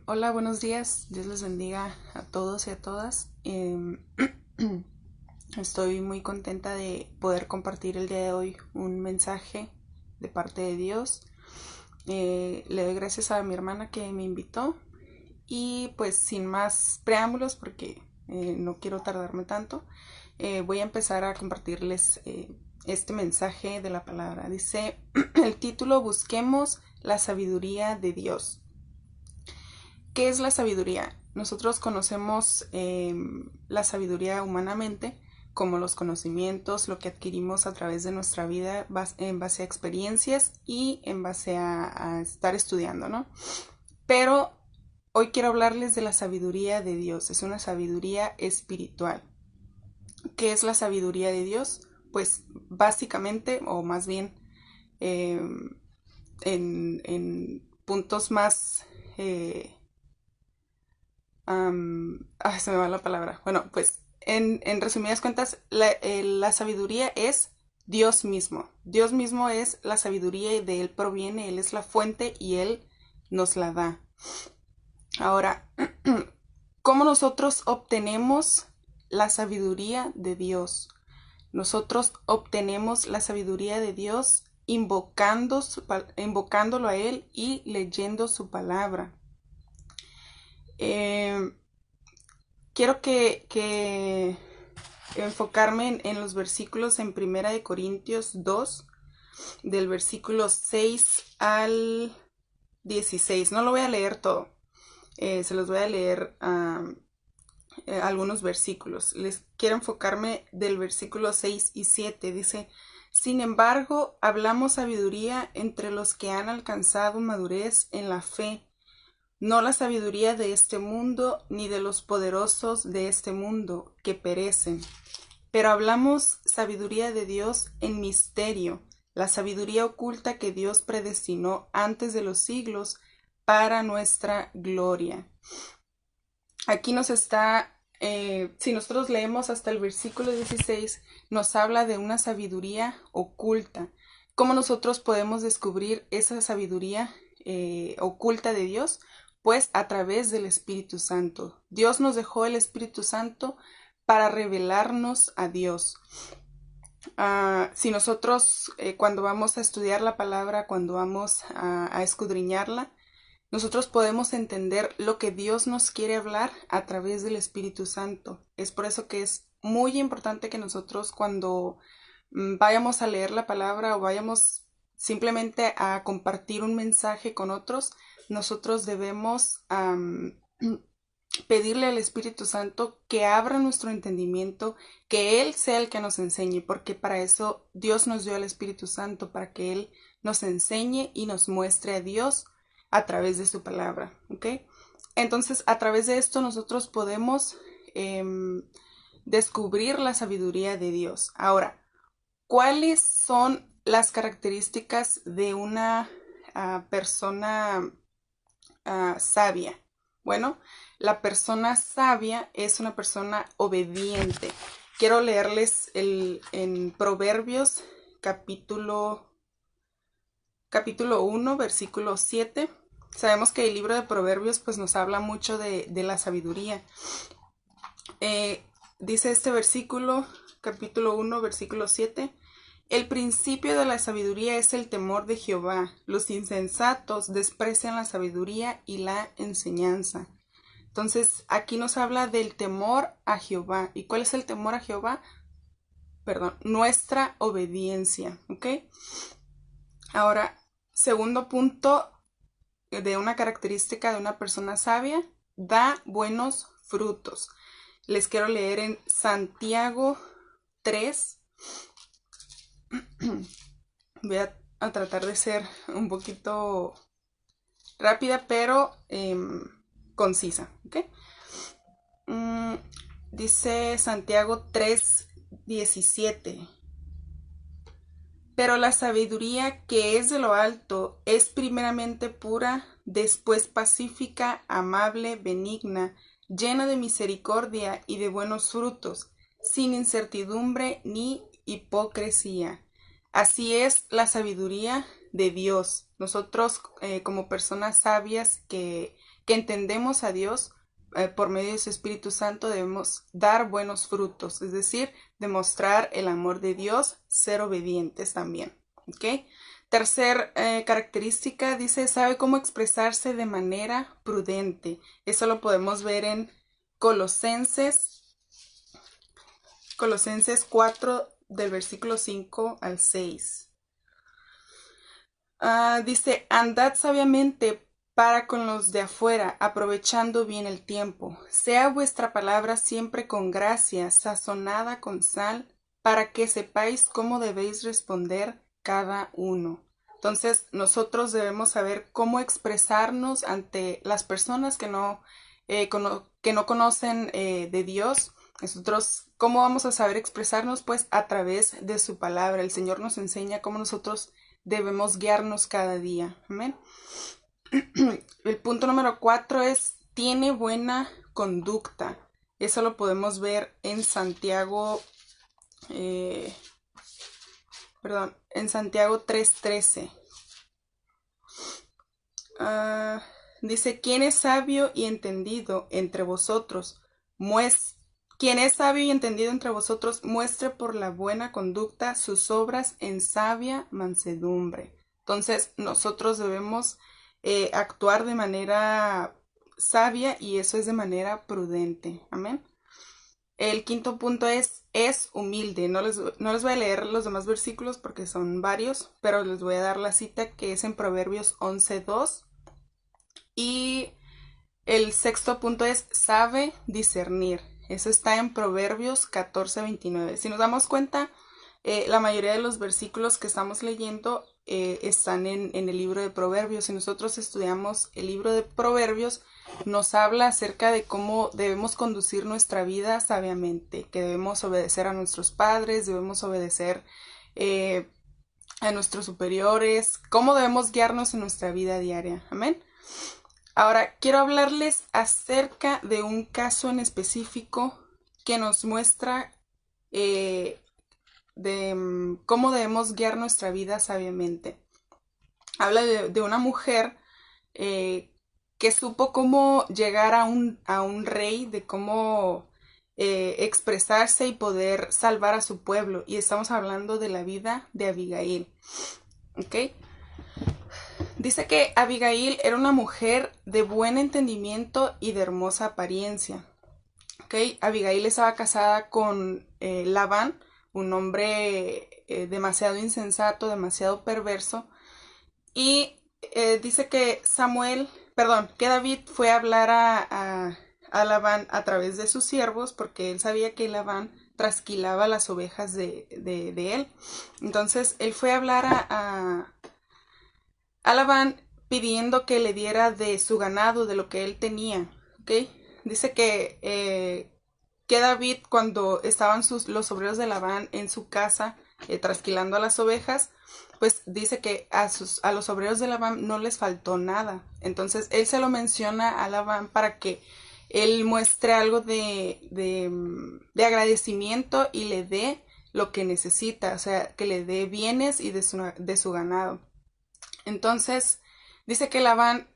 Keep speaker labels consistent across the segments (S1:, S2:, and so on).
S1: Hola, buenos días. Dios les bendiga a todos y a todas. Estoy muy contenta de poder compartir el día de hoy un mensaje de parte de Dios. Le doy gracias a mi hermana que me invitó y pues sin más preámbulos porque no quiero tardarme tanto, voy a empezar a compartirles este mensaje de la palabra. Dice el título: Busquemos la sabiduría de Dios. ¿Qué es la sabiduría? Nosotros conocemos la sabiduría humanamente como los conocimientos, lo que adquirimos a través de nuestra vida en base a experiencias y en base a estar estudiando, ¿no? Pero hoy quiero hablarles de la sabiduría de Dios. Es una sabiduría espiritual. ¿Qué es la sabiduría de Dios? Pues básicamente, o más bien eh, en puntos más... se me va la palabra. Bueno, pues en resumidas cuentas, la sabiduría es Dios mismo. Dios mismo es la sabiduría y de Él proviene, Él es la fuente y Él nos la da. Ahora, ¿cómo nosotros obtenemos la sabiduría de Dios? Nosotros obtenemos la sabiduría de Dios invocándolo a Él y leyendo su palabra. Quiero que enfocarme en los versículos en Primera de Corintios 2, del versículo 6 al 16. No lo voy a leer todo, se los voy a leer algunos versículos. Les quiero enfocarme del versículo 6 y 7. Dice: sin embargo, hablamos sabiduría entre los que han alcanzado madurez en la fe, no la sabiduría de este mundo, ni de los poderosos de este mundo, que perecen. Pero hablamos sabiduría de Dios en misterio, la sabiduría oculta que Dios predestinó antes de los siglos para nuestra gloria. Aquí nos está, si nosotros leemos hasta el versículo 16, nos habla de una sabiduría oculta. ¿Cómo nosotros podemos descubrir esa sabiduría oculta de Dios? Pues a través del Espíritu Santo. Dios nos dejó el Espíritu Santo para revelarnos a Dios. Si nosotros cuando vamos a estudiar la palabra, cuando vamos a escudriñarla, nosotros podemos entender lo que Dios nos quiere hablar a través del Espíritu Santo. Es por eso que es muy importante que nosotros cuando vayamos a leer la palabra o vayamos simplemente a compartir un mensaje con otros, nosotros debemos pedirle al Espíritu Santo que abra nuestro entendimiento, que Él sea el que nos enseñe, porque para eso Dios nos dio al Espíritu Santo, para que Él nos enseñe y nos muestre a Dios a través de su palabra, ¿ok? Entonces, a través de esto nosotros podemos descubrir la sabiduría de Dios. Ahora, ¿cuáles son las características de una persona sabia? Bueno, la persona sabia es una persona obediente. Quiero leerles en Proverbios capítulo 1, versículo 7. Sabemos que el libro de Proverbios pues nos habla mucho de la sabiduría. Dice este versículo, capítulo 1, versículo 7. El principio de la sabiduría es el temor de Jehová. Los insensatos desprecian la sabiduría y la enseñanza. Entonces, aquí nos habla del temor a Jehová. ¿Y cuál es el temor a Jehová? Perdón, nuestra obediencia, ¿ok? Ahora, segundo punto de una característica de una persona sabia: da buenos frutos. Les quiero leer en Santiago 3. Voy a tratar de ser un poquito rápida, pero concisa, ¿ok? Dice Santiago 3:17. Pero la sabiduría que es de lo alto es primeramente pura, después pacífica, amable, benigna, llena de misericordia y de buenos frutos, sin incertidumbre ni hipocresía. Así es la sabiduría de Dios. Nosotros como personas sabias que entendemos a Dios por medio de su Espíritu Santo debemos dar buenos frutos, es decir, demostrar el amor de Dios, ser obedientes también. ¿Ok? Tercer característica dice, sabe cómo expresarse de manera prudente. Eso lo podemos ver en Colosenses 4 del versículo 5 al 6. Dice, andad sabiamente para con los de afuera, aprovechando bien el tiempo. Sea vuestra palabra siempre con gracia, sazonada con sal, para que sepáis cómo debéis responder cada uno. Entonces, nosotros debemos saber cómo expresarnos ante las personas que no conocen de Dios. Nosotros, ¿cómo vamos a saber expresarnos? Pues a través de su palabra. El Señor nos enseña cómo nosotros debemos guiarnos cada día. Amén. El punto número 4 es, tiene buena conducta. Eso lo podemos ver en Santiago, en Santiago 3:13. Dice, ¿quién es sabio y entendido entre vosotros? Quien es sabio y entendido entre vosotros, muestre por la buena conducta sus obras en sabia mansedumbre. Entonces, nosotros debemos actuar de manera sabia y eso es de manera prudente. Amén. El quinto punto es humilde. No les voy a leer los demás versículos porque son varios, pero les voy a dar la cita que es en Proverbios 11:2. Y el sexto punto es sabe discernir. Eso está en Proverbios 14:29. Si nos damos cuenta, la mayoría de los versículos que estamos leyendo están en el libro de Proverbios. Si nosotros estudiamos el libro de Proverbios, nos habla acerca de cómo debemos conducir nuestra vida sabiamente, que debemos obedecer a nuestros padres, debemos obedecer a nuestros superiores, cómo debemos guiarnos en nuestra vida diaria. Amén. Ahora, quiero hablarles acerca de un caso en específico que nos muestra cómo debemos guiar nuestra vida sabiamente. Habla de una mujer que supo cómo llegar a un rey, de cómo expresarse y poder salvar a su pueblo. Y estamos hablando de la vida de Abigail. ¿Ok? Dice que Abigail era una mujer de buen entendimiento y de hermosa apariencia. ¿Okay? Abigail estaba casada con Labán, un hombre demasiado insensato, demasiado perverso. Y dice que que David fue a hablar a Labán a través de sus siervos porque él sabía que Labán trasquilaba las ovejas de él. Entonces él fue a hablar a Labán pidiendo que le diera de su ganado, de lo que él tenía. ¿Okay? Dice que David, cuando estaban los obreros de Labán en su casa trasquilando a las ovejas, pues dice que a los obreros de Labán no les faltó nada. Entonces él se lo menciona a Labán para que él muestre algo de agradecimiento y le dé lo que necesita, o sea, que le dé bienes y de su ganado. Entonces, dice que Labán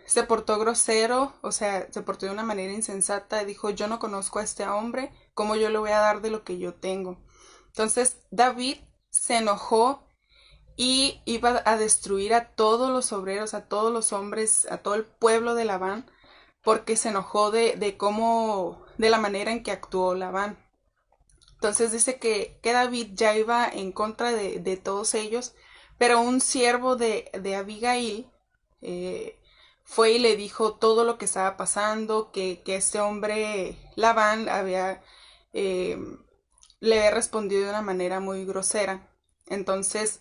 S1: se portó grosero, o sea, se portó de una manera insensata y dijo, yo no conozco a este hombre, ¿cómo yo le voy a dar de lo que yo tengo? Entonces, David se enojó y iba a destruir a todos los obreros, a todos los hombres, a todo el pueblo de Labán, porque se enojó de la manera en que actuó Labán. Entonces dice que David ya iba en contra de todos ellos, pero un siervo de Abigail fue y le dijo todo lo que estaba pasando, que este hombre, Labán, le había respondido de una manera muy grosera. Entonces,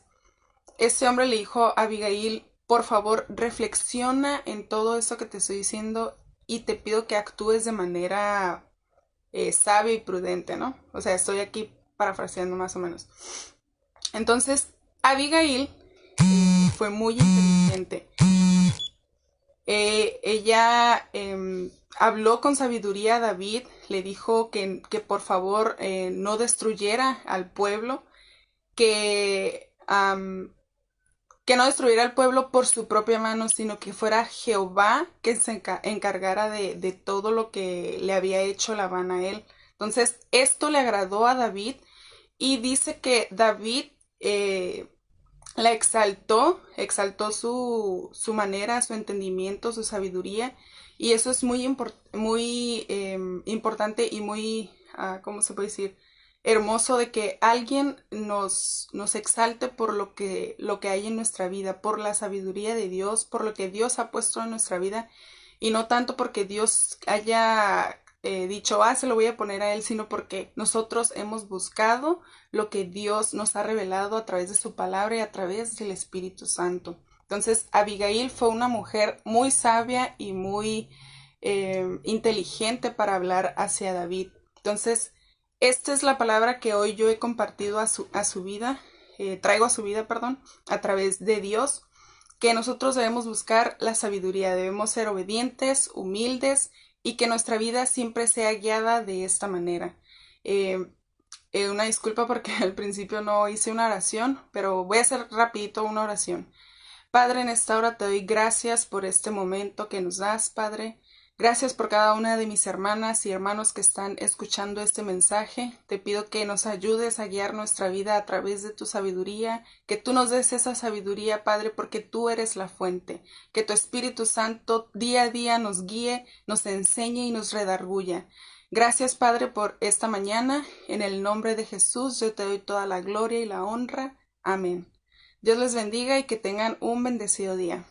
S1: este hombre le dijo a Abigail, por favor, reflexiona en todo esto que te estoy diciendo y te pido que actúes de manera sabia y prudente, ¿no? O sea, estoy aquí parafraseando más o menos. Entonces, Abigail fue muy inteligente. Ella habló con sabiduría a David, le dijo que por favor no destruyera al pueblo, que, que no destruyera al pueblo por su propia mano, sino que fuera Jehová que se encargara de todo lo que le había hecho Labán a él. Entonces, esto le agradó a David y dice que David la exaltó su manera, su entendimiento, su sabiduría, y eso es muy importante y muy, ¿cómo se puede decir? Hermoso de que alguien nos exalte por lo que hay en nuestra vida, por la sabiduría de Dios, por lo que Dios ha puesto en nuestra vida, y no tanto porque Dios haya dicho, se lo voy a poner a él, sino porque nosotros hemos buscado lo que Dios nos ha revelado a través de su palabra y a través del Espíritu Santo. Entonces, Abigail fue una mujer muy sabia y muy inteligente para hablar hacia David. Entonces, esta es la palabra que hoy yo he compartido a su vida, traigo a su vida, perdón, a través de Dios, que nosotros debemos buscar la sabiduría, debemos ser obedientes, humildes, y que nuestra vida siempre sea guiada de esta manera. Una disculpa porque al principio no hice una oración, pero voy a hacer rapidito una oración. Padre, en esta hora te doy gracias por este momento que nos das, Padre. Gracias por cada una de mis hermanas y hermanos que están escuchando este mensaje. Te pido que nos ayudes a guiar nuestra vida a través de tu sabiduría, que tú nos des esa sabiduría, Padre, porque tú eres la fuente. Que tu Espíritu Santo día a día nos guíe, nos enseñe y nos redarguya. Gracias, Padre, por esta mañana. En el nombre de Jesús yo te doy toda la gloria y la honra. Amén. Dios les bendiga y que tengan un bendecido día.